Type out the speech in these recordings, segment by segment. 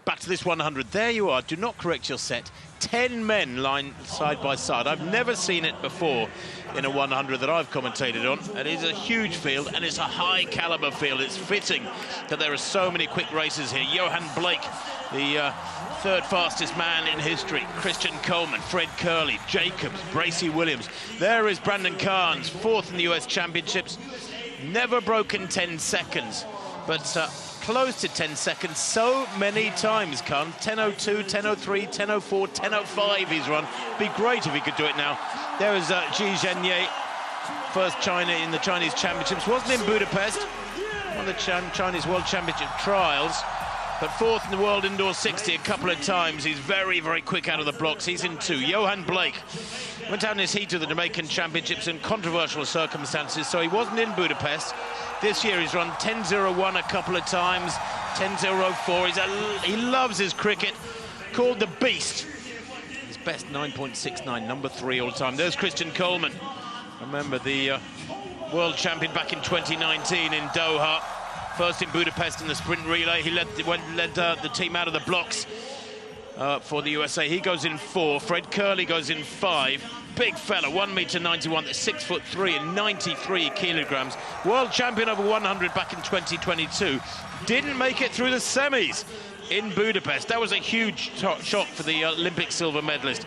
Back to this 100. There you are. Do not correct your set. 10 men lined side by side. I've never seen it before in a 100 that I've commentated on. It is a huge field, and it's a high-caliber field. It's fitting that there are so many quick races here. Johan Blake, the third fastest man in history. Christian Coleman, Fred Curley, Jacobs, Bracey Williams. There is Brandon Carnes, fourth in the US Championships. Never broken 10 seconds, but close to 10 seconds so many times, Khan. 10:02, 10:03, 10:04, 10:05 he's run. Be great if he could do it now. There is Ji Zhenye, first China in the Chinese Championships. Wasn't in Budapest, won the Chinese World Championship trials, but fourth in the World Indoor 60 a couple of times. He's very, very quick out of the blocks. He's in 2. Johan Blake went out in his heat to the Jamaican Championships in controversial circumstances, so he wasn't in Budapest. This year he's run 10:01 a couple of times, 10:04. He loves his cricket, called the Beast. His best 9.69, number 3 all the time. There's Christian Coleman. Remember the world champion back in 2019 in Doha. First in Budapest in the sprint relay. He led the team out of the blocks for the USA. He goes in 4. Fred Curley goes in 5. Big fella, 1m91, 6'3" and 93 kilograms. World champion over 100 back in 2022. Didn't make it through the semis in Budapest. That was a huge shock for the Olympic silver medalist.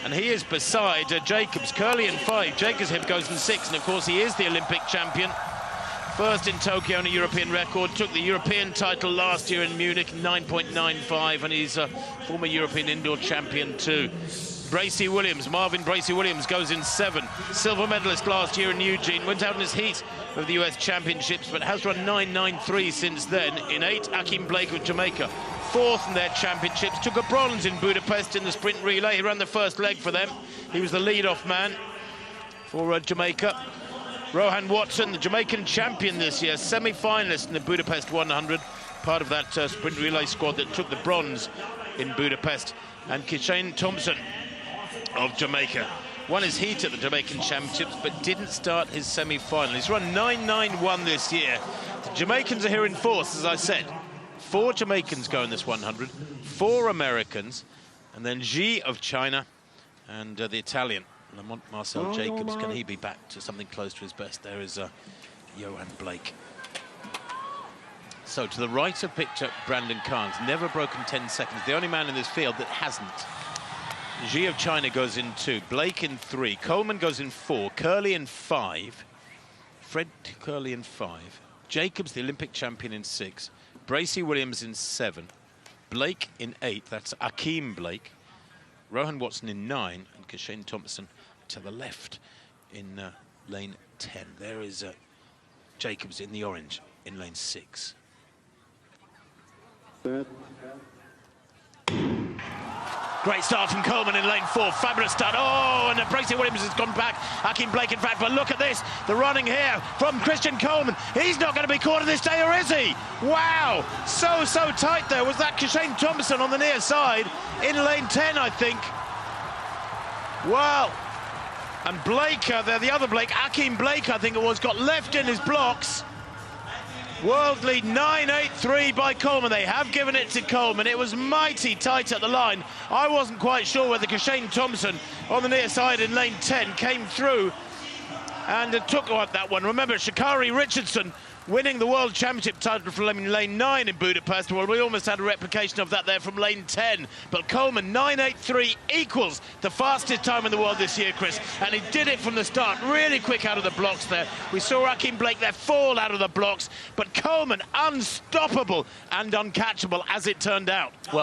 And he is beside Jacobs. Curley in 5. Jacobs' hip goes in 6. And of course, he is the Olympic champion. First in Tokyo on a European record. Took the European title last year in Munich, 9.95. And he's a former European indoor champion too. Bracey Williams, Marvin Bracey Williams goes in 7. Silver medalist last year in Eugene. Went out in his heat of the US Championships, but has run 9.93 since then. In 8, Akeem Blake of Jamaica. 4th in their championships. Took a bronze in Budapest in the sprint relay. He ran the first leg for them. He was the lead-off man for Jamaica. Rohan Watson, the Jamaican champion this year, semi-finalist in the Budapest 100. Part of that sprint relay squad that took the bronze in Budapest. And Xiamen Thompson of Jamaica won his heat at the Jamaican Championships, but didn't start his semi-final. He's run 9.91 this year. The Jamaicans are here in force, as I said. 4 Jamaicans go in this 100, 4 Americans, and then Xi of China and the Italian, Lamont Marcel Jacobs. Can he be back to something close to his best? There is Johan Blake. So to the right of picture, Brandon Carnes, never broken 10 seconds. The only man in this field that hasn't. Xi of China goes in 2, Blake in 3, Coleman goes in 4, Curley in 5, Fred Curley in 5, Jacobs, the Olympic champion, in 6, Bracey Williams in 7, Blake in 8, that's Akeem Blake, Rohan Watson in 9, and Xiamen Thompson to the left in lane 10. There is Jacobs in the orange in lane 6. Great start from Coleman in lane 4. Fabulous start. Oh, and Bracey Williams has gone back. Akeem Blake, in fact. But look at this. The running here from Christian Coleman. He's not going to be caught in this day, or is he? Wow. So tight there. Was that Xiamen Thompson on the near side in lane 10, I think. Wow. And Blake, the other Blake, Akeem Blake, I think it was, got left in his blocks. World lead 9.83 by Coleman. They have given it to Coleman. It was mighty tight at the line. I wasn't quite sure whether Xiamen Thompson on the near side in lane 10 came through and took that one. Remember, Sha'Carri Richardson winning the World Championship title from lane 9 in Budapest. Well, we almost had a replication of that there from lane 10. But Coleman, 9.83, equals the fastest time in the world this year, Chris. And he did it from the start, really quick out of the blocks there. We saw Akeem Blake there fall out of the blocks. But Coleman, unstoppable and uncatchable, as it turned out. Well,